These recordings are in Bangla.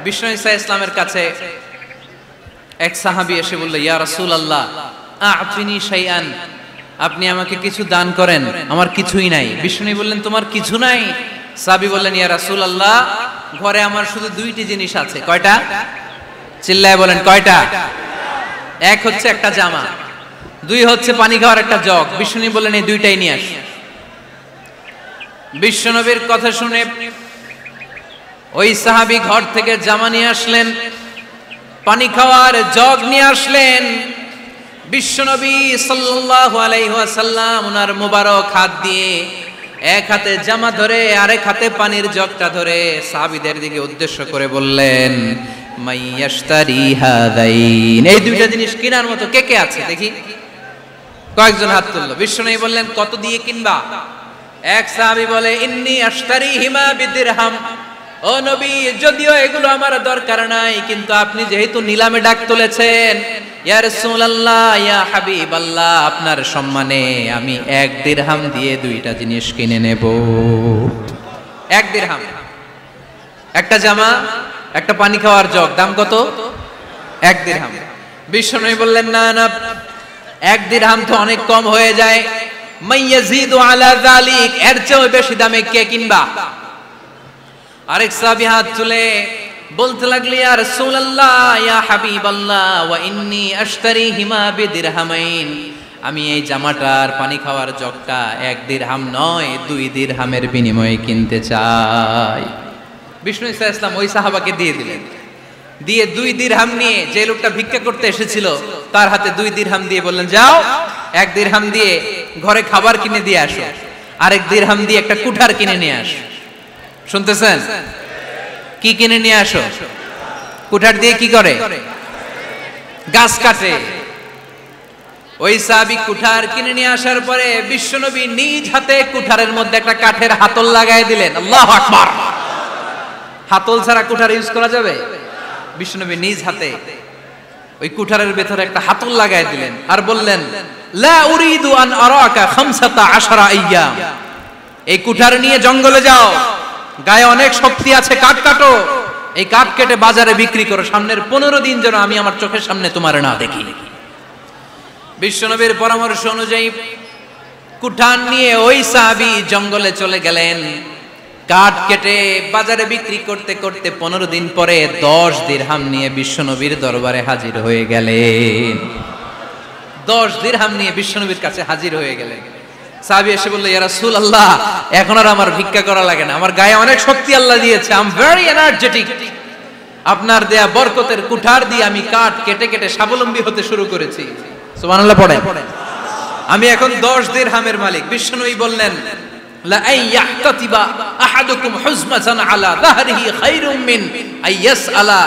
বিষ্ণু ঈসা ইসলামের কাছে এক সাহাবী এসে বলল, ইয়া রাসূলুল্লাহ আ'তিনি শাইআন, আপনি আমাকে কিছু দান করেন, আমার কিছুই নাই। বিষ্ণু বললেন, তোমার কিছু নাই? সাহাবী বললেন, ইয়া রাসূলুল্লাহ ঘরে আমার শুধু দুইটি জিনিস আছে। কয়টা? চিল্লায় বলেন কয়টা? এক হচ্ছে একটা জামা, দুই হচ্ছে পানি খাওয়ার একটা জগ। বিষ্ণু বললেন, এই দুইটাই নিয়ে আস। বিশ্বনবীর কথা শুনে ওই সাহাবী ঘর থেকে জামা নিয়ে আসলেন, পানি খাওয়ার জগ নিয়ে আসলেন। বিশ্বনবী সাল্লাল্লাহু আলাইহি ওয়াসাল্লাম ওনার মোবারক হাত দিয়ে এক হাতে জামা ধরে আরেক হাতে পানির জগটা ধরে সাহাবীদের দিকে উদ্দেশ্য করে বললেন, মাইয়াশতারি হাদাইন, এই দুইটা জিনিস কেনার মতো কে কে আছে দেখি? কয়েকজন হাত তুললো। বিশ্বনবী বললেন, কত দিয়ে কিনবা? এক সাহাবী বলে, ইন্নী আশতারিহিমা বিদিরহাম, ও নবী যদিও এগুলো আমার দরকার নাই, কিন্তু আপনি যেহেতু নিলামে ডাক তুলেছেন, ইয়া রাসূলুল্লাহ ইয়া হাবিবাল্লাহ, আপনার সম্মানে আমি 1 দিরহাম দিয়ে দুইটা জিনিস কিনে নেব। 1 দিরহাম, একটা জামা, একটা পানি খাওয়ার জগ, দাম কত? 1 দিরহাম। বিশ্বনবী বললেন, না না, 1 দিরহাম তো অনেক কম হয়ে যায়, মাইয়াজিদু আলা যালিক, এর চেয়ে বেশি দামে কে কিনবা? আরেক সাহাবী হাত তুলে বলতে লাগলেন, ইয়া রাসূলুল্লাহ ইয়া হাবিবাল্লাহ ওয়া ইন্নী আশতারিহিমা বিদিরহামাইন, আমি এই জামাটার পানি খাওয়ার জগটা 1 দিরহাম নয় 2 দিরহামের বিনিময়ে কিনতে চাই। বিষ্ণু ঈসা ইসলাম ওই সাহাবাকে দিয়ে দিলেন। দিয়ে 2 দিরহাম নিয়ে যে লোকটা ভিক্ষা করতে এসেছিল তার হাতে 2 দিরহাম দিয়ে বললেন, যাও 1 দিরহাম দিয়ে ঘরে খাবার কিনে দিয়ে আসো, আরেক দিরহাম দিয়ে একটা কুঠার কিনে নিয়ে আসো। শুনতেছেন? কি কিনে নিয়ে আসো? কুঠার দিয়ে কি করে? গাছ কাটে। ওই সাহাবী কুঠার কিনে নিয়ে আসার পরে বিশ্বনবী নিজ হাতে কুঠারের মধ্যে একটা কাঠের হাতল লাগাই দিলেন। আল্লাহু আকবার! হাতল ছাড়া কুঠার ইউজ করা যাবে? বিশ্বনবী নিজ হাতে ওই কুঠারের ভেতরে একটা হাতল লাগাই দিলেন আর বললেন, লা উরিদু আন আরাকা 15 আইয়াম, এই কুঠার নিয়ে জঙ্গলে যাও, গায়ে অনেক শক্তি আছে, কাঠ কাটো, এই কাঠ কেটে বাজারে বিক্রি করো, সামনের 15 দিন যেন আমি আমার চোখের সামনে তোমার না দেখি। বিশ্বনবীর পরামর্শ অনুযায়ী কুঠার নিয়ে ওই সাহাবী জঙ্গলে চলে গেলেন। কাঠ কেটে বাজারে বিক্রি করতে করতে 15 দিন পরে 10 দিরহাম নিয়ে বিশ্বনবীর দরবারে হাজির হয়ে গেলেন। 10 দিরহাম নিয়ে বিশ্বনবীর কাছে হাজির হয়ে গেলেন। সাহাবী এসে বলল, ইয়া রাসূলুল্লাহ এখন আর আমার ভিক্ষা করা লাগে না, আমার গায়ে অনেক শক্তি আল্লাহ দিয়েছে, আই এম ভেরি এনার্জেটিক, আপনার দেয়া বরকতের কুঠার দিয়ে আমি কাঠ কেটে কেটে স্বাবলম্বী হতে শুরু করেছি। সুবহানাল্লাহ পড়েন। আমি এখন 10 দিরহামের মালিক। বিশ্বনবী বললেন, লা আইয়াহতাতিবা আহাদুকুম হুজমাতান আলা যাহরিহি খায়রুম মিন আইয়াসআলা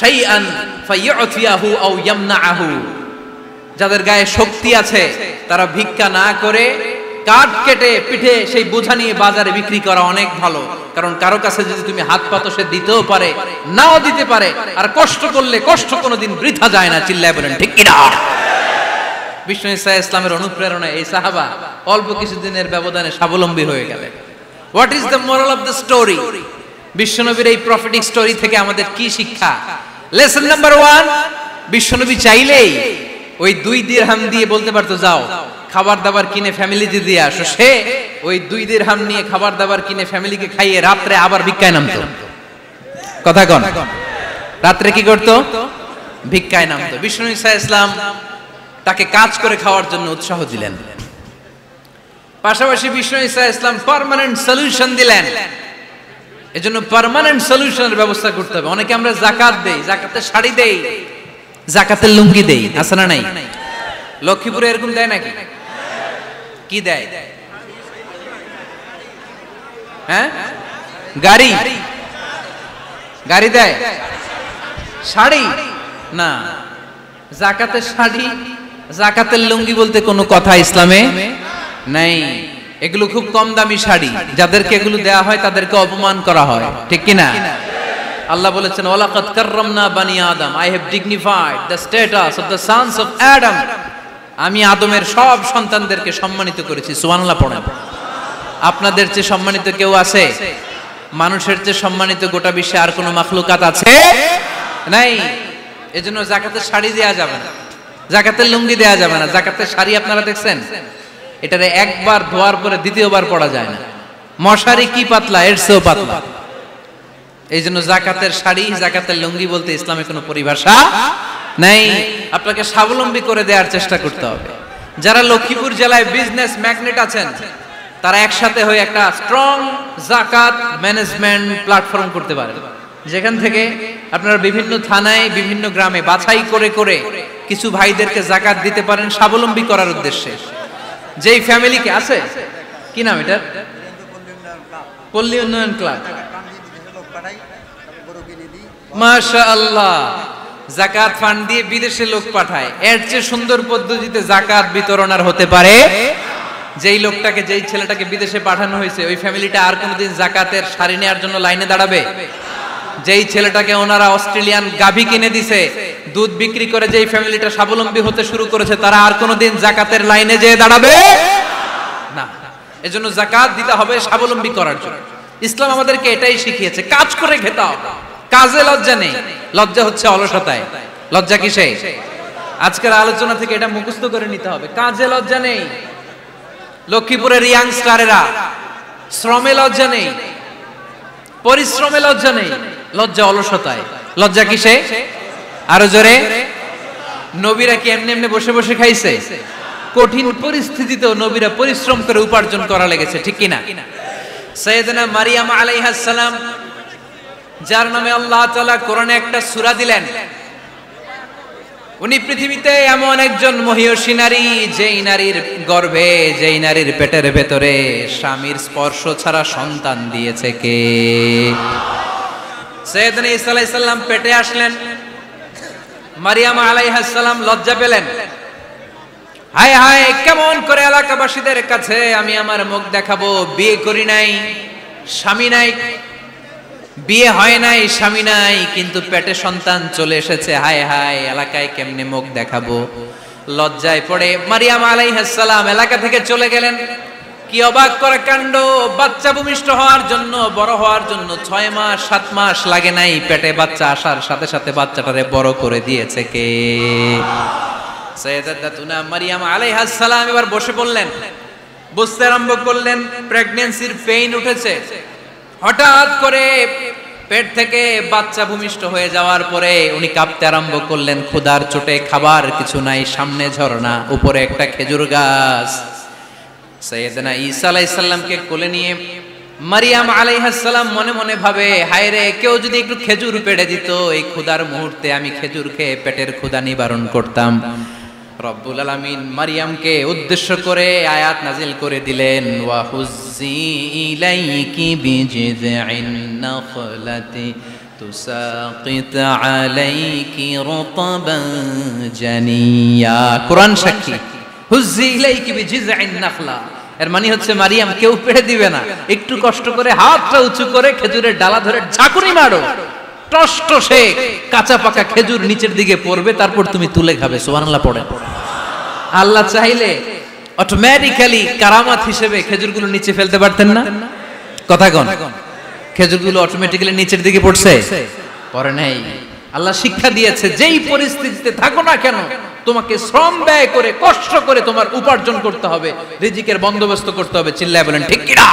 শাইআন ফায়ু'তিয়াহু আও ইয়ামনাহু, যাদের গায়ে শক্তি আছে তারা ভিক্ষা না করে কাঠ কেটে পিঠে সেই বোঝা নিয়ে বাজারে বিক্রি করা অনেক ভালো, কারণ কারো কাছে যদি তুমি হাত পাতো সে দিতেও পারে নাও দিতে পারে, আর কষ্ট করলে কষ্ট কোনোদিন বৃথা যায় না। চিল্লায় বলেন ঠিক কিনা? বিষ্ণু ঈসা ইসলামের অনুপ্রেরণায় এই সাহাবা অল্প কিছুদিনের ব্যবধানে স্বাবলম্বী হয়ে গেলেন। What is the moral of the story? বিশ্বনবীর এই প্রফেটিক স্টোরি থেকে আমাদের কি শিক্ষা? লেসন নাম্বার 1, বিশ্বনবী চাইলেই ওই 2 দিরহাম দিয়ে বলতে পারতো, যাও খাবার দাবার কিনে ফ্যামিলিতে দিয়ে আসো। সে ওই 2 দিরহাম নিয়ে খাবার দাবার কিনে ফ্যামিলিকে খাইয়ে রাত্রে আবার ভিক্ষায় নামতো। কথা কন, রাত্রে কি করতো? ভিক্ষায় নামতো। বিষ্ণু ঈসা ইসলাম তাকে কাজ করে খাওয়ার জন্য উৎসাহ দিলেন। পাশাপাশি বিষ্ণু ঈসা ইসলাম পার্মানেন্ট সলিউশন দিলেন। এজন্য পার্মানেন্ট সলিউশনের ব্যবস্থা করতে হবে। অনেকে আমরা যাকাত দেই, যাকাতের শাড়ি দেই, যাকাতের লুঙ্গি দেই, আছে না নাই? লক্ষ্মীপুরে এরকম দেয় নাকি? কি দেয়? হ্যাঁ, গাড়ি, গাড়ি দেয়, শাড়ি না। যাকাতের শাড়ি, যাকাতের লুঙ্গি বলতে কোনো কথা ইসলামে নাই। এগুলো খুব কম দামি শাড়ি, যাদেরকে এগুলো দেয়া হয় তাদেরকে অপমান করা হয়, ঠিক কিনা? আল্লাহ বলেছেন, ওয়ালাকাদ কাররামনা বানি আদম, I have dignified the status of the sons of Adam, আমি আদমের সব সন্তানদেরকে সম্মানিত করেছি। সুবহানাল্লাহ পড়েন। আপনাদের চেয়ে সম্মানিত কেউ আছে? মানুষের চেয়ে সম্মানিত গোটা বিশ্বে আর কোনো মাখলুকাত আছে নাই। এজন্য যাকাতের শাড়ি দেয়া যাবে না, যাকাতের লুঙ্গি দেয়া যাবে না। যাকাতের শাড়ি আপনারা দেখছেন, এটারে একবার ধোয়ার পরে দ্বিতীয়বার পরা যায় না। মশারি কি পাতলা, এর চেয়েও পাতলা। এই জন্য যাকাতের শাড়ি, যাকাতের লুঙ্গি বলতে ইসলামে কোনো পরিভাষা নাই। আপনাকে স্বাবলম্বী করে দেওয়ার চেষ্টা করতে হবে। যারা লক্ষ্মীপুর জেলায় বিজনেস ম্যাগনেট আছেন, তারা একসাথে হয়ে একটা স্ট্রং যাকাত ম্যানেজমেন্ট প্ল্যাটফর্ম করতে পারেন, যেখান থেকে আপনারা বিভিন্ন থানায়, বিভিন্ন গ্রামে বাছাই করে করে কিছু ভাইদেরকে যাকাত দিতে পারেন স্বাবলম্বী করার উদ্দেশ্যে। যেই ফ্যামিলিকে আছে, কি নাম এটা, পল্লী উন্নয়ন ক্লাব, মাশাআল্লাহ, যাকাত ফান্ড দিয়ে বিদেশে লোক পাঠায়। এর চেয়ে সুন্দর পদ্ধতিতে যাকাত বিতরণ আর হতে পারে? যেই লোকটাকে, যেই ছেলেটাকে বিদেশে পাঠানো হয়েছে, ওই ফ্যামিলিটা আর কোনোদিন যাকাতের শাড়ি নেওয়ার জন্য লাইনে দাঁড়াবে? যেই ছেলেটাকে ওনারা অস্ট্রেলিয়ান গাভী কিনে দিছে, দুধ বিক্রি করে যেই ফ্যামিলিটা স্বাবলম্বী হতে শুরু করেছে, তারা আর কোনোদিন যাকাতের লাইনে যেয়ে দাঁড়াবে না। এজন্য যাকাত দিতে হবে স্বাবলম্বী করার জন্য। ইসলাম আমাদেরকে এটাই শিখিয়েছে, কাজ করে খেতে হবে। কাজে লজ্জা নেই, লজ্জা হচ্ছে অলসতায়। লজ্জা কিসে? আজকের আলোচনা থেকে এটা মুখস্থ করে নিতে হবে, কাজে লজ্জা নেই। লক্ষ্মীপুরের ইয়াংস্টারেরা শ্রমে লজ্জা নেই, পরিশ্রমে লজ্জা নেই, লজ্জা অলসতায়। লজ্জা কিসে? আরো জোরে। নবীরা কি এমনি এমনি বসে বসে খাইছে? কঠিন পরিস্থিতিতেও নবীরা পরিশ্রম করে উপার্জন করা লেগেছে, ঠিক কিনা? সাইয়েদনা মারিয়াম আলাইহিস সালাম, যার নামে আল্লাহ তাআলা কোরআনে একটা সূরা দিলেন, উনি পৃথিবীতে এমন একজন মহিয়সী নারী, যেই নারীর গর্ভে, যেই নারীর পেটের ভেতরে স্বামীর স্পর্শ ছাড়া সন্তান দিয়েছে কে? সাইয়েদনা ঈসা আলাইহিস সালাম পেটে আসলেন। মারিয়াম আলাইহিস সালাম লজ্জা পেলেন। হায় হায়, কেমন করে এলাকাবাসীদের কাছে আমি আমার মুখ দেখাবো? বিয়ে করি নাই, স্বামী নাই, বিয়ে হয় নাই, স্বামী নাই, কিন্তু পেটে সন্তান চলে এসেছে। হায় হায়, এলাকায় কেমনে মুখ দেখাবো? লজ্জায় পড়ে মারিয়াম আলাইহিস সালাম এলাকা থেকে চলে গেলেন। কি অবাক করা কাণ্ড! বাচ্চা ভূমিষ্ঠ হওয়ার জন্য, বড় হওয়ার জন্য 6 মাস 7 মাস লাগে নাই, পেটে বাচ্চা আসার সাথে সাথে বাচ্চাটারে বড় করে দিয়েছে কে? সাইয়েদাতুনা মারিয়াম আলাইহিস সালাম এবার বসে পড়লেন, বুঝতে আরম্ভ করলেন প্রেগন্যান্সির পেইন উঠেছে। হঠাৎ করে পেট থেকে বাচ্চা ভূমিষ্ঠ হয়ে যাওয়ার পরে উনি কাঁপতে আরম্ভ করলেন। ক্ষুধার চোটে খাবার কিছু নাই, সামনে ঝর্ণা, উপরে একটা খেজুর গাছ। সাইয়েদনা ঈসা আলাইহিস সালামকে কোলে নিয়ে মারিয়াম আলাইহিস সালাম মনে মনে ভাবে, হায় রে, কেউ যদি একটু খেজুর পেড়ে দিত, এই ক্ষুধার মুহূর্তে আমি খেজুর খেয়ে পেটের ক্ষুধা নিবারণ করতাম। রব্বুল আলামিন মারিয়ামকে উদ্দেশ্য করে আয়াত নাজিল করে দিলেন, ওয়া হুজ্জি ইলাইকি বিজিযিন নাখলাতি তুসাকিত আলাইকি রুতাবান জানিয়া। কোরআন সাক্ষী, হুজ্জি ইলাইকি বিজিযিন নাখলা, এর মানে হচ্ছে মারিয়াম, কেউ পেড়ে দিবে না, একটু কষ্ট করে হাতটা উঁচু করে খেজুরের ডালা ধরে ঝাঁকুনি মারো, টসটসে কাঁচা পাকা খেজুর নিচের দিকে পড়বে, তারপর তুমি তুলে খাবে। সুবহানাল্লাহ পড়ে। আল্লাহ চাইলে অটোমেটিক্যালি কারামাত হিসেবে খেজুরগুলো নিচে ফেলতে পারতেন না? কথা কোন? খেজুরগুলো অটোমেটিক্যালি নিচের দিকে পড়ছে? পড়ে নাই। আল্লাহ শিক্ষা দিয়েছে, যেই পরিস্থিতিতে থাকো না কেন, তোমাকে শ্রম ব্যয় করে, কষ্ট করে তোমার উপার্জন করতে হবে, রিজিকের বন্দোবস্ত করতে হবে। চিল্লায় বলেন ঠিক কিনা?